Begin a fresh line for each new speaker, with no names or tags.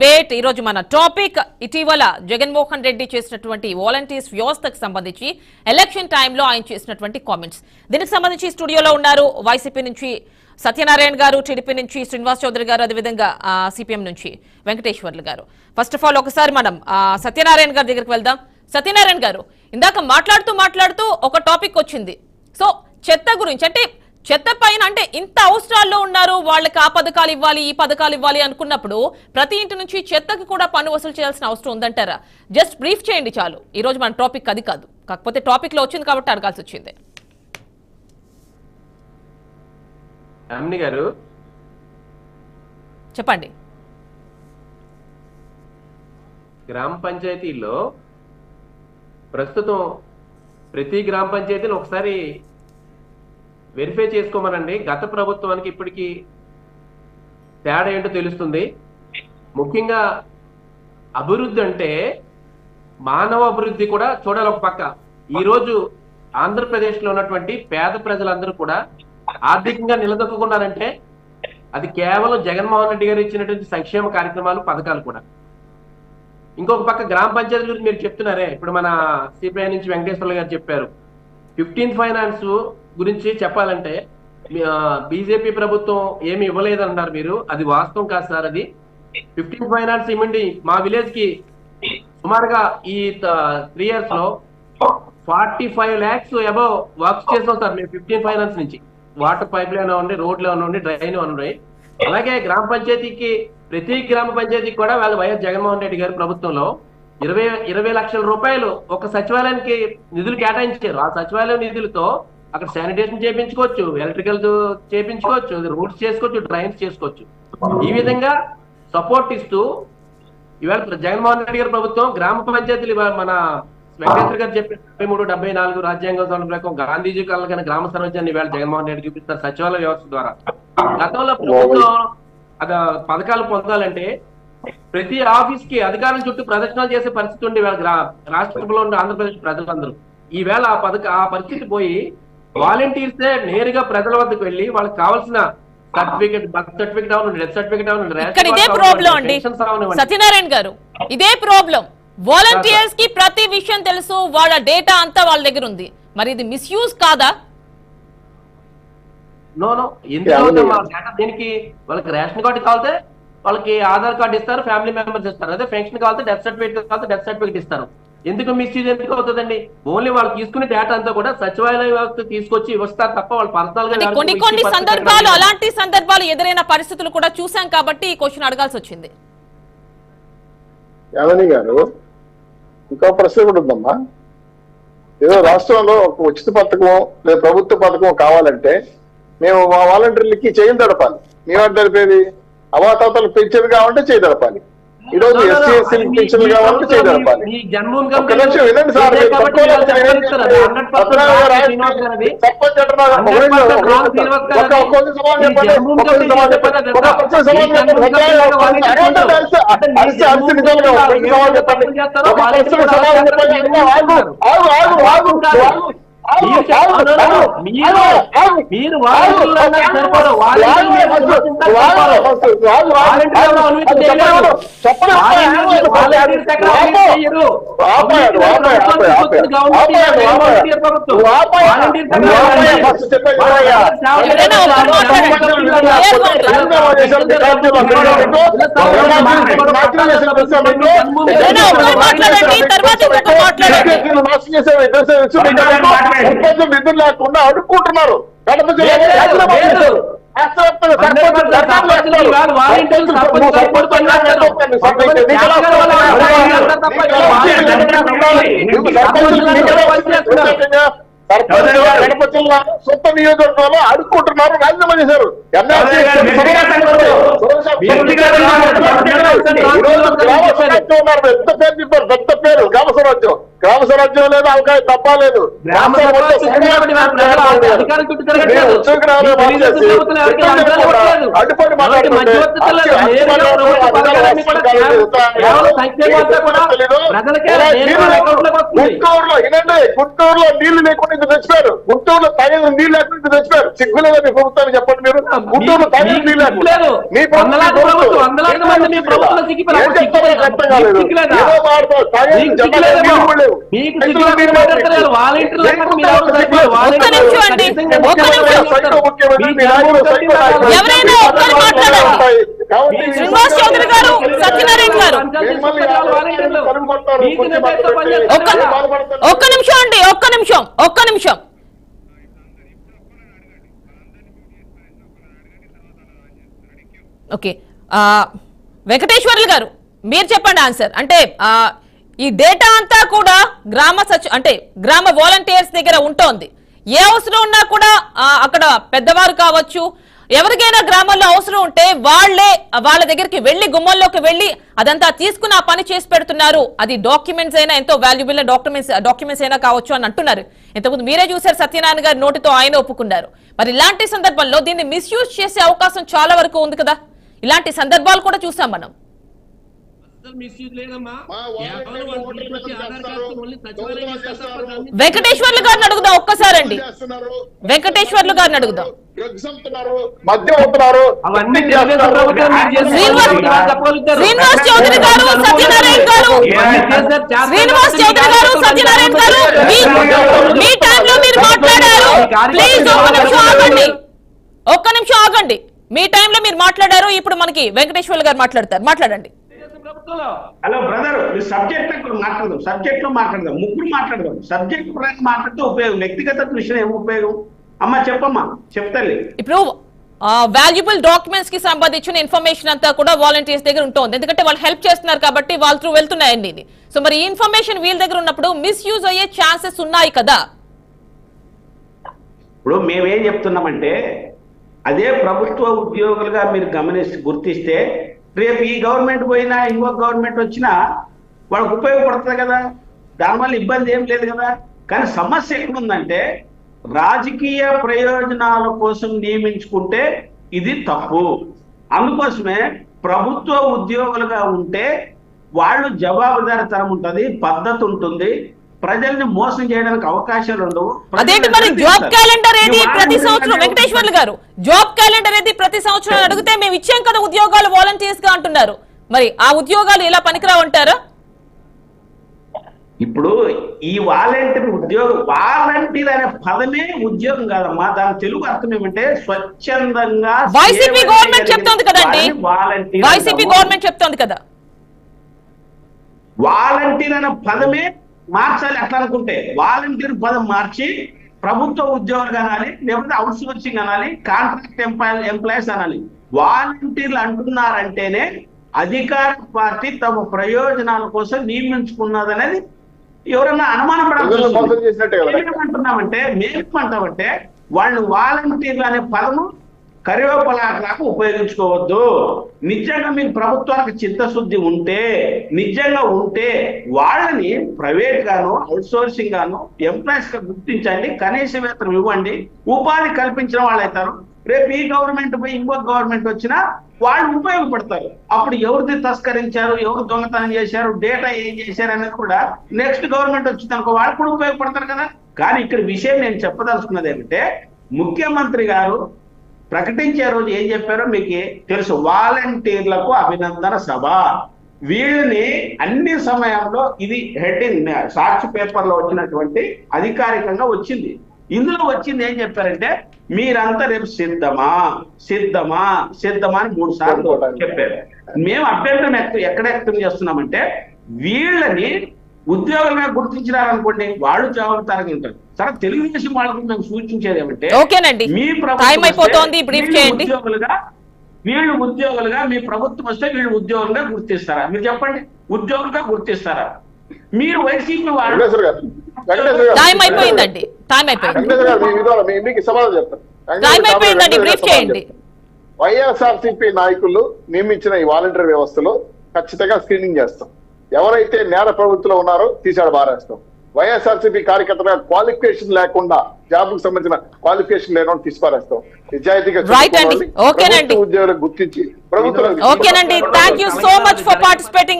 పేట్ ఈ రోజు మన టాపిక్ ఇటీవల జగన్మోహన్ రెడ్డి చేసినటువంటి వాలంటీర్స్ వ్యవస్థకు సంబంధించి ఎలక్షన్ టైంలో ఆయన చేసినటువంటి కామెంట్స్. దీనికి సంబంధించి స్టూడియోలో ఉన్నారు వైసీపీ నుంచి సత్యనారాయణ గారు, టీడీపీ నుంచి శ్రీనివాస్ చౌదరి గారు, అదేవిధంగా సిపిఎం నుంచి వెంకటేశ్వర్లు గారు. ఫస్ట్ ఆఫ్ ఆల్ ఒకసారి మనం సత్యనారాయణ గారి దగ్గరికి వెళ్దాం. సత్యనారాయణ గారు, ఇందాక మాట్లాడుతూ ఒక టాపిక్ వచ్చింది. సో చెత్త గురించి, అంటే చెత్త పైన అంటే ఇంత అవసరాల్లో ఉన్నారు, వాళ్ళకి ఆ పథకాలు ఇవ్వాలి, ఈ పథకాలు ఇవ్వాలి అనుకున్నప్పుడు ప్రతి ఇంటి నుంచి చెత్తకి కూడా పన్ను వసూలు చేయాల్సిన అవసరం ఉందంటారా? జస్ట్ బ్రీఫ్ చేయండి చాలు. ఈ రోజు మన టాపిక్ అది కాదు, కాకపోతే టాపిక్ లో వచ్చింది కాబట్టి అడగాల్సి వచ్చింది.
అమ్ని గారు
చెప్పండి.
గ్రామ పంచాయతీల్లో ప్రస్తుతం ప్రతి గ్రామ పంచాయతీని ఒకసారి వెరిఫై చేసుకోమనండి. గత ప్రభుత్వానికి ఇప్పటికీ తేడా ఏంటో తెలుస్తుంది. ముఖ్యంగా అభివృద్ధి అంటే మానవ అభివృద్ధి కూడా చూడాలి ఒక పక్క. ఈరోజు ఆంధ్రప్రదేశ్లో ఉన్నటువంటి పేద ప్రజలందరూ కూడా ఆర్థికంగా నిలదొక్కున్నారంటే అది కేవలం జగన్మోహన్ రెడ్డి గారు ఇచ్చినటువంటి సంక్షేమ కార్యక్రమాలు, పథకాలు కూడా. ఇంకొక పక్క గ్రామ పంచాయతీ గురించి మీరు చెప్తున్నారే, ఇప్పుడు మన సిపిఐ నుంచి వెంకటేశ్వర్లు గారు చెప్పారు. 15th ఫైనాన్స్ గురించి చెప్పాలంటే బీజేపీ ప్రభుత్వం ఏమి ఇవ్వలేదన్నారు మీరు, అది వాస్తవం కాదు సార్. అది 15th ఫైనాన్స్ ఇవ్వండి. మా విలేజ్ కి సుమారుగా ఈ 3 years లో 45 lakhs అబౌవ్ వర్క్స్ చేస్తాం సార్ మేము 15th ఫైనాన్స్ నుంచి. వాటర్ పైప్ లైన్ ఉండి, రోడ్లు ఉండి, డ్రైన్ ఉన్నాయి. అలాగే గ్రామ పంచాయతీకి, ప్రతి గ్రామ పంచాయతీకి కూడా వాళ్ళు వైఎస్ జగన్మోహన్ రెడ్డి గారి ప్రభుత్వంలో 20 లక్షల రూపాయలు ఒక సచివాలయానికి నిధులు కేటాయించారు. ఆ సచివాలయం నిధులతో అక్కడ శానిటేషన్ చేయించుకోవచ్చు, ఎలక్ట్రికల్ చేయించుకోవచ్చు, రోడ్స్ చేసుకోవచ్చు, డ్రైన్స్ చేసుకోవచ్చు. ఈ విధంగా సపోర్ట్ ఇస్తూ ఇవాళ జగన్మోహన్ రెడ్డి గారి ప్రభుత్వం గ్రామ పంచాయతీలు మన వెంకటేశ్వర గారు చెప్పిన 73-74 రాజ్యాంగ సవరణ ప్రకారం గాంధీజీ కాలం గ్రామ స్వరాజ్యాన్ని ఇవాళ జగన్మోహన్ రెడ్డి చూపిస్తారు సచివాలయ వ్యవస్థ ద్వారా. గతంలో ప్రభుత్వం పథకాలు పొందాలంటే ప్రతి ఆఫీస్ కి అధికారుల చుట్టూ ప్రదక్షిణాలు చేసే పరిస్థితి ఉండి రాష్ట్రంలో ఉన్న ఆంధ్రప్రదేశ్ ప్రజలందరూ ఈవేళ ఆ పరిస్థితి పోయి వాలంటీర్సే నేరుగా ప్రజల వద్దకు వెళ్లి వాళ్ళకి కావాల్సిన సర్టిఫికేట్, బర్త్ సర్టిఫికేట్ అవనండి, డెత్ సర్టిఫికేట్ అవనండి.
సత్యనారాయణ గారు, ఇదే ప్రాబ్లం. వాలంటీర్స్ కి ప్రతి విషయం తెలుసు, వాళ్ళ డేటా అంతా వాళ్ళ దగ్గర ఉంది. మరి ఇది మిస్యూజ్ కాదా?
నో, ఎందుకంటే దీనికి వాళ్ళకి రేషన్ కార్డు కావాలంటే వాళ్ళకి ఆధార్ కార్డు ఇస్తారు, ఫ్యామిలీ మెంబర్స్ ఇస్తారు. అదే పెన్షన్ కావాలంటే డెత్ సర్టిఫికేట్ ఇస్తారు. ఎందుకు మిస్యూజ్ ఎందుకు అవుతుందండి? ఓన్లీ వాళ్ళు తీసుకునే డేటా అంతా కూడా సచివాలయ వ్యవస్థ తీసుకొచ్చి ఇస్తారు తప్ప వాళ్ళు పర్సనల్ గా.
కొన్ని సందర్భాలు, అలాంటి సందర్భాలు ఎదురైన పరిస్థితులు కూడా చూసాం కాబట్టి ఈ క్వశ్చన్ అడగాల్సి వచ్చింది.
యామిని గారు, ఇంకో ప్రశ్న కూడా ఉందమ్మా. ఏదో రాష్ట్రంలో ఒక ఉచిత పథకం లేదా ప్రభుత్వ పథకం కావాలంటే మేము మా వాలంటీర్లకి చేయి తడపాలి. మేము తడిపేది అవాతాతలు పెన్షన్ కావాలంటే చేయి తడపాలి. ఈ రోజు ఎస్సీ ఎస్సీ పెన్షన్లు కావాలంటే చేయి తడపాలి. ఒక్క నిమిషం వినండి సార్.
మీరు
లేకుండా అడుక్కుంటున్నారు. సొంత నియోజకవర్గంలో అడుక్కుంటున్నారు, రాజీనామా చేశారు. పెద్ద పేరు చెప్పారు, పెద్ద పేరు గ్రామ స్వరాజ్యం. గ్రామ స్వరాజ్యం లేదు, అవకాశం తప్పలేదు. అడ్డుపడి మాట్లాడుతుంటే గుంటూరులో వినండి, గుంటూరులో నీళ్లు లేకుండా ఇది తెచ్చిపోయారు. గుంటూరులో తగిన నీళ్ళు లేకుండా తెచ్చిపోయారు. సిగ్గులేదా మీ ప్రభుత్వాన్ని చెప్పండి మీరు? గుంటూరులో తగిన నీళ్ళు లేకుండా మీ ప్రభుత్వం అర్థం కాలేదు. ఏదో మాట్లాడతారు
శ్రీనివాస్ చౌదరి గారు, సత్యనారాయణ గారు, ఒక్క నిమిషం అండి, ఒక్క నిమిషం. ఓకే, వెంకటేశ్వర్లు గారు మీరు చెప్పండి ఆన్సర్. అంటే ఈ డేటా అంతా కూడా గ్రామ వాలంటీర్స్ దగ్గర ఉంటోంది. ఏ అవసరం ఉన్నా కూడా అక్కడ పెద్దవారు కావచ్చు, ఎవరికైనా గ్రామంలో అవసరం ఉంటే వాళ్ళ దగ్గరికి వెళ్లి, గుమ్మంలోకి వెళ్లి అదంతా తీసుకుని ఆ పని చేసి పెడుతున్నారు. అది డాక్యుమెంట్స్ అయినా, ఎంతో వాల్యుబుల్ డాక్యుమెంట్స్ అయినా కావచ్చు అని అంటున్నారు. ఇంతకుముందు మీరే చూశారు, సత్యనారాయణ గారి నోటితో ఆయన ఒప్పుకున్నారు. మరి ఇలాంటి సందర్భంలో దీన్ని మిస్యూజ్ చేసే అవకాశం చాలా వరకు ఉంది కదా. ఇలాంటి సందర్భాలు కూడా చూసాం మనం. వెంకటేశ్వర్లు గారిని అడుగుదాం ఒక్కసారండి, వెంకటేశ్వర్లు గారిని అడుగుదాం. శ్రీనివాస్ చౌదరి గారు, సత్యనారాయణ గారు, మీ టైంలో మీరు మాట్లాడారు. ప్లీజ్ ఒక్క నిమిషం ఆగండి. మీ టైంలో మీరు మాట్లాడారు. ఇప్పుడు మనకి వెంకటేశ్వర్లు గారు మాట్లాడండి.
హలో బ్రదర్, సబ్జెక్ట్ లో మాట్లాడదాం, ముగ్గురు మాట్లాడదాం. సబ్జెక్ట్ పరంగా మాట్లాడితే ఉపయోగం, వ్యక్తిగత కృషి ఏం ఉపయోగం? అమ్మా చెప్పమ్మా, చెప్తాలి.
ఇప్పుడు వాల్యుబుల్ డాక్యుమెంట్స్ కి సంబంధించిన ఇన్ఫర్మేషన్ అంతా కూడా వాలంటీర్స్ దగ్గర ఉంటుంది. ఎందుకంటే వాళ్ళు హెల్ప్ చేస్తున్నారు కాబట్టి వాళ్ళ త్రూ వెళ్తున్నాయండి ఇది. సో మరి ఈ ఇన్ఫర్మేషన్ వీళ్ళ దగ్గర ఉన్నప్పుడు మిస్యూజ్ అయ్యే ఛాన్సెస్ ఉన్నాయి కదా.
ఇప్పుడు మేమేం చెప్తున్నామంటే, అదే ప్రభుత్వ ఉద్యోగులుగా మీరు గుర్తిస్తే రేపు ఈ గవర్నమెంట్ పోయినా ఇంకొక గవర్నమెంట్ వచ్చినా వాళ్ళకు ఉపయోగపడుతుంది కదా, దానివల్ల ఇబ్బంది ఏం లేదు కదా. కానీ సమస్య ఎక్కడుందంటే, రాజకీయ ప్రయోజనాల కోసం నియమించుకుంటే ఇది తప్పు. అందుకోసమే ప్రభుత్వ ఉద్యోగులుగా ఉంటే వాళ్ళు జవాబుదారీతనం ఉంటుంది, పద్ధతి ఉంటుంది, ప్రజల్ని మోసం చేయడానికి అవకాశాలు ఉండవు.
అదేంటి మరి జాబ్ క్యాలెండర్ ఏది ప్రతి సంవత్సరం? వెంకటేశ్వర్లు గారు, జాబ్ క్యాలెండర్ ఏది ప్రతి సంవత్సరం అడిగితే మేము ఇచ్చాం కదా ఉద్యోగాలు వాలంటీర్స్ గా అంటున్నారు. మరి ఆ ఉద్యోగాలు ఎలా పనికిరావంటారా?
ఇప్పుడు ఈ వాలంటీర్ అనే పదమే ఉద్యోగం కాదమ్మా. దాని తెలుగు అర్థం ఏమంటే స్వచ్ఛందంగా.
వైసీపీ గవర్నమెంట్ చెప్తోంది కదండి, వైసీపీ గవర్నమెంట్ చెప్తోంది కదా.
వాలంటీర్ అనే పదమే మార్చాలి. అట్లా అనుకుంటే వాలంటీర్ పదం మార్చి ప్రభుత్వ ఉద్యోగులు అనాలి, లేకపోతే అవుట్ సోర్సింగ్ అనాలి, కాంట్రాక్ట్ ఎంప్లాయీస్ అనాలి. వాలంటీర్లు అంటున్నారంటేనే అధికార పార్టీ తమ ప్రయోజనాల కోసం నియమించుకున్నదనేది ఎవరన్నా అనుమానం పడాలంటున్నామంటే మేమంటామంటే వాళ్ళు వాలంటీర్లు అనే పదము కరివేపలాకు ఉపయోగించుకోవద్దు. నిజంగా మీకు ప్రభుత్వానికి చిత్తశుద్ధి ఉంటే, నిజంగా ఉంటే వాళ్ళని ప్రైవేట్ గాను అవుట్ సోర్సింగ్ గాను ఎంప్లాయీస్ గా గుర్తించండి, కనీస వేతనం ఇవ్వండి, ఉపాధి కల్పించిన వాళ్ళు అవుతారు. రేపు ఈ గవర్నమెంట్ పోయి ఇంకొక గవర్నమెంట్ వచ్చినా వాళ్ళు ఉపయోగపడతారు. అప్పుడు ఎవరిది తస్కరించారు, ఎవరు దొంగతనం చేశారు, డేటా ఏం చేశారు అనేది కూడా నెక్స్ట్ గవర్నమెంట్ వచ్చింది అనుకో వాళ్ళు కూడా ఉపయోగపడతారు కదా. కానీ ఇక్కడ విషయం నేను చెప్పదలుచుకున్నది ఏమంటే, ముఖ్యమంత్రి గారు ప్రకటించే రోజు ఏం చెప్పారో మీకు తెలుసు. వాలంటీర్లకు అభినందన సభ. వీళ్ళని అన్ని సమయంలో ఇది హెడ్డింగ్ సాక్షి పేపర్లో వచ్చినటువంటి అధికారికంగా వచ్చింది. ఇందులో వచ్చింది ఏం చెప్పారంటే, మీరంతా రేపు సిద్ధమా సిద్ధమా సిద్ధమా అని 3 సార్లు చెప్పారు. మేము అభ్యంతరం ఎక్కడ వ్యక్తం చేస్తున్నామంటే, వీళ్ళని ఉద్యోగులుగా గుర్తించినారనుకోండి వాళ్ళు జవాబుదారీగా ఉంటారు. సరే, తెలుగుదేశం వాళ్ళకు మేము సూచించేది ఏమంటే, మీ వీళ్ళు ఉద్యోగులుగా మీ ప్రభుత్వం వస్తే వీళ్ళు ఉద్యోగులుగా గుర్తిస్తారా? మీరు చెప్పండి, ఉద్యోగులుగా గుర్తిస్తారా? మీరు వైసీపీ వాళ్ళు
వైఎస్ఆర్సీపీ నాయకులు నియమించిన ఈ వాలంటీర్ వ్యవస్థలో ఖచ్చితంగా స్క్రీనింగ్ చేస్తాం. ఎవరైతే నేర ప్రభుత్వంలో ఉన్నారో తీసాడు బారేస్తాం, వైఎస్ఆర్సీపీ కార్యకర్తగా క్వాలిఫికేషన్ లేకుండా జాబ్ కు సంబంధించిన క్వాలిఫికేషన్ లేకుండా తీసుకురాస్తాం. నిజాయితీగా
రైట్ అండి. ఓకేనండి.
ఉద్యోగులకు గుర్తించి ప్రభుత్వం
ఓకేనండి. Thank you so much for participating.